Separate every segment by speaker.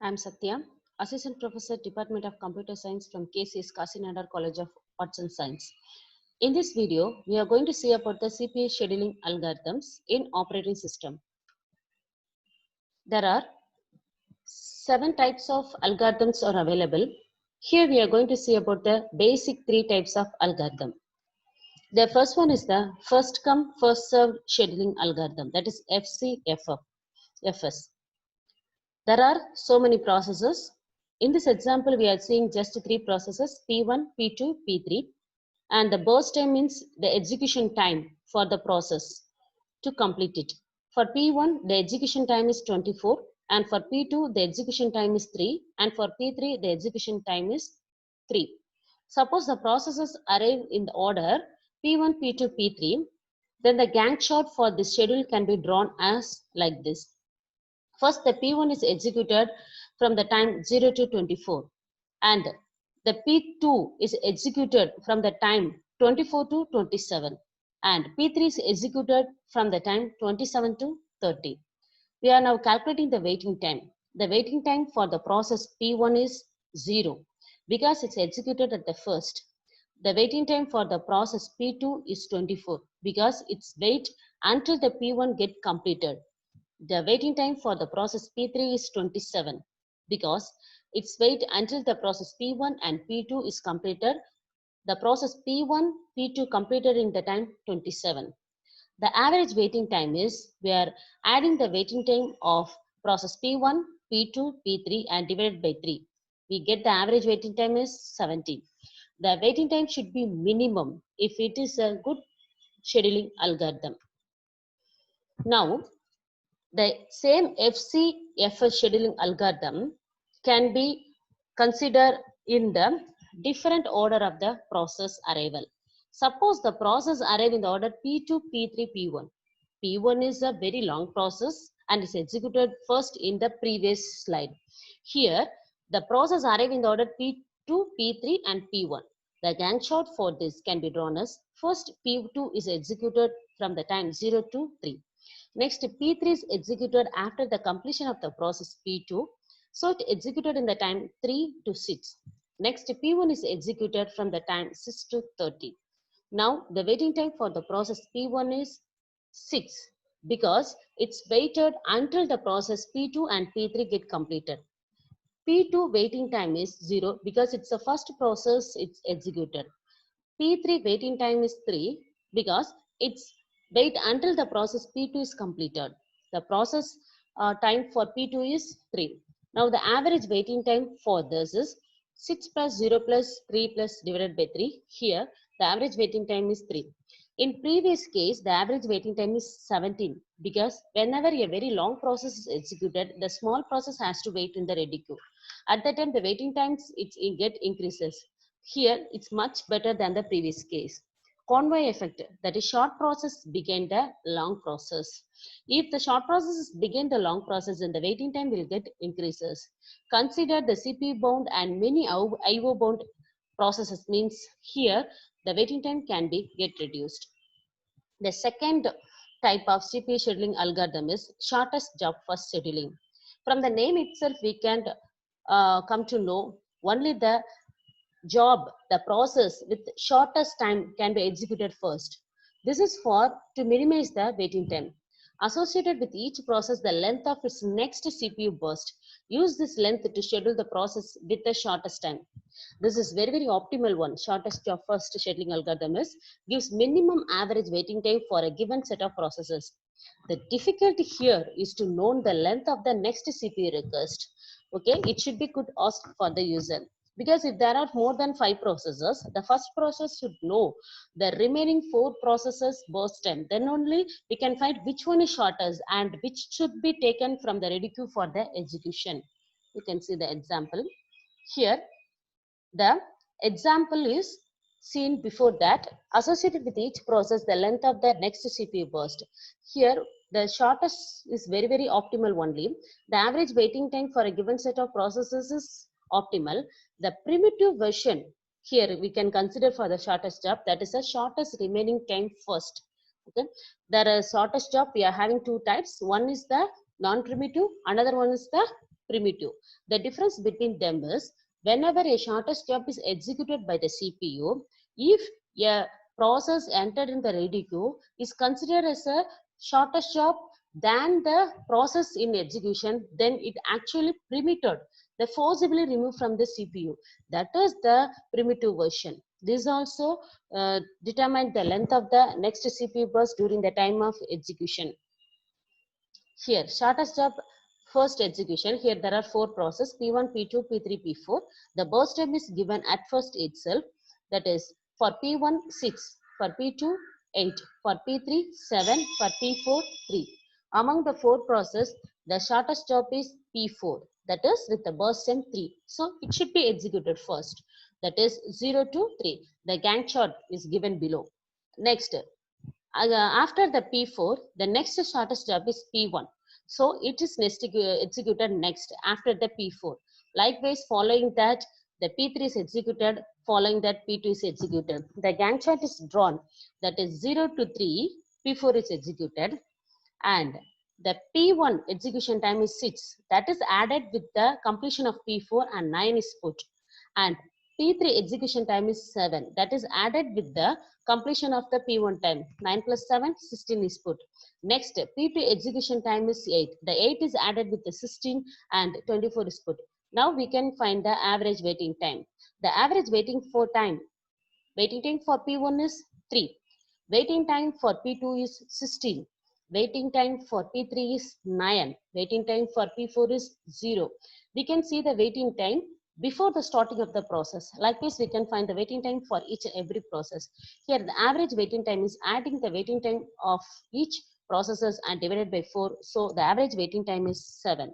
Speaker 1: I'm Satya, Assistant Professor, Department of Computer Science from KCS Kasinadar College of Arts and Science. In this video, we are going to see about the CPU scheduling algorithms in operating system. There are 7 types of algorithms are available. Here we are going to see about the basic 3 types of algorithm. The first one is the first come first served scheduling algorithm, that is FCFS. There are so many processes. In this example, we are seeing just 3 processes, P1, P2, P3. And the burst time means the execution time for the process to complete it. For P1, the execution time is 24. And for P2, the execution time is 3. And for P3, the execution time is 3. Suppose the processes arrive in the order P1, P2, P3. Then the Gantt chart for this schedule can be drawn as like this. First, the P1 is executed from the time 0 to 24, and the P2 is executed from the time 24 to 27, and P3 is executed from the time 27 to 30. We are now calculating the waiting time. The waiting time for the process P1 is 0 because it's executed at the first. The waiting time for the process P2 is 24 because it's wait until the P1 get completed. The waiting time for the process P3 is 27 because it's wait until the process P1 and P2 is completed. The process P1, P2 completed in the time 27. The average waiting time is, we are adding the waiting time of process P1, P2, P3 and divided by 3. We get the average waiting time is 17. The waiting time should be minimum if it is a good scheduling algorithm. Now, the same FCFS scheduling algorithm can be considered in the different order of the process arrival. Suppose the process arrive in the order P2, P3, P1. P1 is a very long process and is executed first in the previous slide. Here, the process arrive in the order P2, P3 and P1. The Gantt chart for this can be drawn as first P2 is executed from the time 0 to 3. Next, P3 is executed after the completion of the process P2. So it executed in the time 3 to 6. Next, P1 is executed from the time 6 to 30. Now, the waiting time for the process P1 is 6 because it's waited until the process P2 and P3 get completed. P2 waiting time is 0 because it's the first process it's executed. P3 waiting time is 3 because it's wait until the process P2 is completed. The process time for P2 is 3. Now the average waiting time for this is 6 plus 0 plus 3 plus divided by 3. Here the average waiting time is 3. In previous case, the average waiting time is 17 because whenever a very long process is executed, the small process has to wait in the ready queue. At that time, the waiting times it get increases. Here, it's much better than the previous case. Convoy effect, that is short process begin the long process. If the short processes begin the long process, then the waiting time will get increases. Consider the CPU bound and many IO bound processes means here the waiting time can be get reduced. The second type of CPU scheduling algorithm is shortest job first scheduling. From the name itself, we can come to know only the job, the process with shortest time can be executed first. This is for to minimize the waiting time. Associated with each process, the length of its next CPU burst. Use this length to schedule the process with the shortest time. This is very optimal one. Shortest job first scheduling algorithm is gives minimum average waiting time for a given set of processes. The difficulty here is to know the length of the next CPU request. Okay, it should be good asked for the user. Because if there are more than 5 processes, the first process should know the remaining 4 processes burst time. Then only we can find which one is shortest and which should be taken from the ready queue for the execution. You can see the example. Here, the example is seen before that. Associated with each process, the length of the next CPU burst. Here, the shortest is very optimal only. The average waiting time for a given set of processes is optimal. The primitive version, here we can consider for the shortest job, that is the shortest remaining time first. Okay, there is shortest job, we are having 2 types. One is the non-primitive, another one is the primitive. The difference between them is whenever a shortest job is executed by the CPU, if a process entered in the ready queue is considered as a shortest job than the process in execution, then it actually primited, they forcibly removed from the CPU. That is the primitive version. This also determine the length of the next CPU burst during the time of execution. Here, shortest job first execution. Here there are four processes P1, P2, P3, P4. The burst time is given at first itself. That is for P1 6, for P2 8, for P3 7, for P4 3. Among the four processes, the shortest job is P4. That is with the burst time 3. So it should be executed first. That is 0 to 3. The Gantt chart is given below. Next, after the P4, the next shortest job is P1. So it is executed next after the P4. Likewise, following that, the P3 is executed, following that P2 is executed. The Gantt chart is drawn, that is 0 to 3, P4 is executed, and the P1 execution time is 6. That is added with the completion of P4 and 9 is put. And P3 execution time is 7. That is added with the completion of the P1 time. 9 plus 7, 16 is put. Next, P2 execution time is 8. The 8 is added with the 16 and 24 is put. Now we can find the average waiting time. The average waiting time for P1 is 3. Waiting time for P2 is 16. Waiting time for P3 is 9. Waiting time for P4 is 0. We can see the waiting time before the starting of the process. Likewise, we can find the waiting time for each and every process. Here, the average waiting time is adding the waiting time of each processes and divided by 4. So, the average waiting time is 7.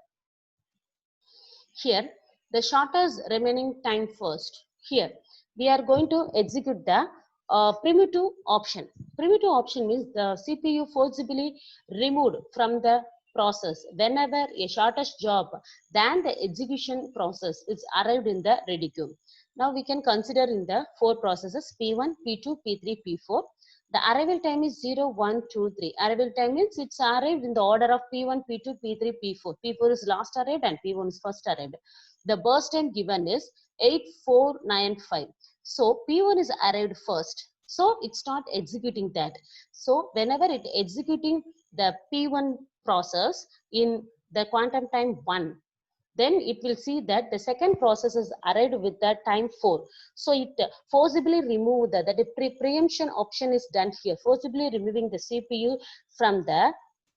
Speaker 1: Here, the shortest remaining time first. Here, we are going to execute the primitive option. Primitive option means the CPU forcibly removed from the process whenever a shortest job than the execution process is arrived in the ready queue. Now we can consider in the four processes P1, P2, P3, P4. The arrival time is 0, 1, 2, 3. Arrival time means it's arrived in the order of P1, P2, P3, P4. P4 is last arrived and P1 is first arrived. The burst time given is 8495. So P1 is arrived first. So it's not executing that. So whenever it executing the P1 process in the quantum time 1, then it will see that the second process is arrived with the time 4. So it forcibly remove the preemption option is done here, forcibly removing the CPU from the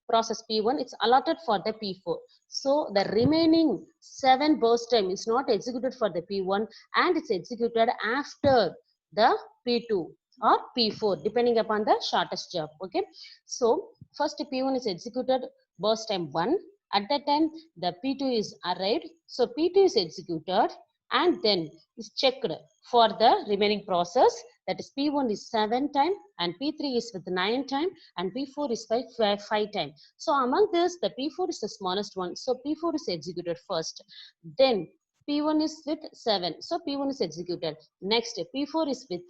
Speaker 1: process P1. It's allotted for the P4. So the remaining 7 burst time is not executed for the P1 and it's executed after the P2 or P4 depending upon the shortest job. Okay, so first P1 is executed burst time 1. At that time, the P2 is arrived. So P2 is executed and then is checked for the remaining process. That is P1 is 7 time and P3 is with 9 time and P4 is 5 time. So among this, the P4 is the smallest one. So P4 is executed first. Then P1 is with 7. So P1 is executed. Next, P4 is with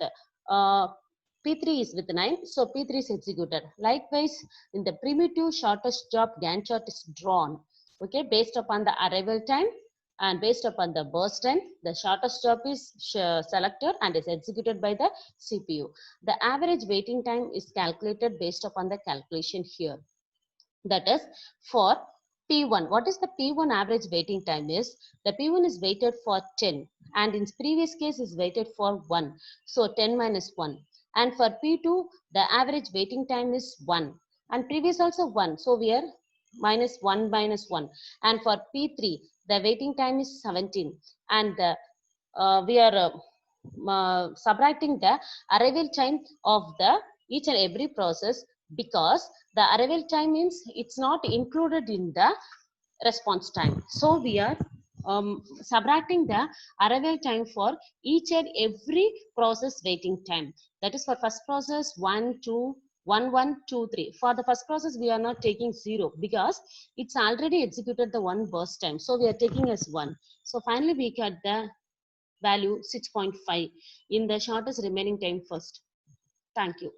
Speaker 1: P3 is with 9, so P3 is executed. Likewise, in the primitive shortest job Gantt chart is drawn, okay, based upon the arrival time and based upon the burst time, the shortest job is selected and is executed by the CPU. The average waiting time is calculated based upon the calculation here. That is for P1. What is the P1 average waiting time is? The P1 is waited for 10 and in previous case is waited for 1. So 10 minus 1. And for P2, the average waiting time is 1. And previous also 1. So we are minus 1 minus 1. And for P3, the waiting time is 17. And we are subtracting the arrival time of the each and every process because the arrival time means it's not included in the response time. So we are subtracting the arrival time for each and every process waiting time. That is for first process 1, 2, 1, 1, 2, 3. For the first process, we are not taking 0 because it's already executed the one burst time. So we are taking as 1. So finally, we get the value 6.5 in the shortest remaining time first. Thank you.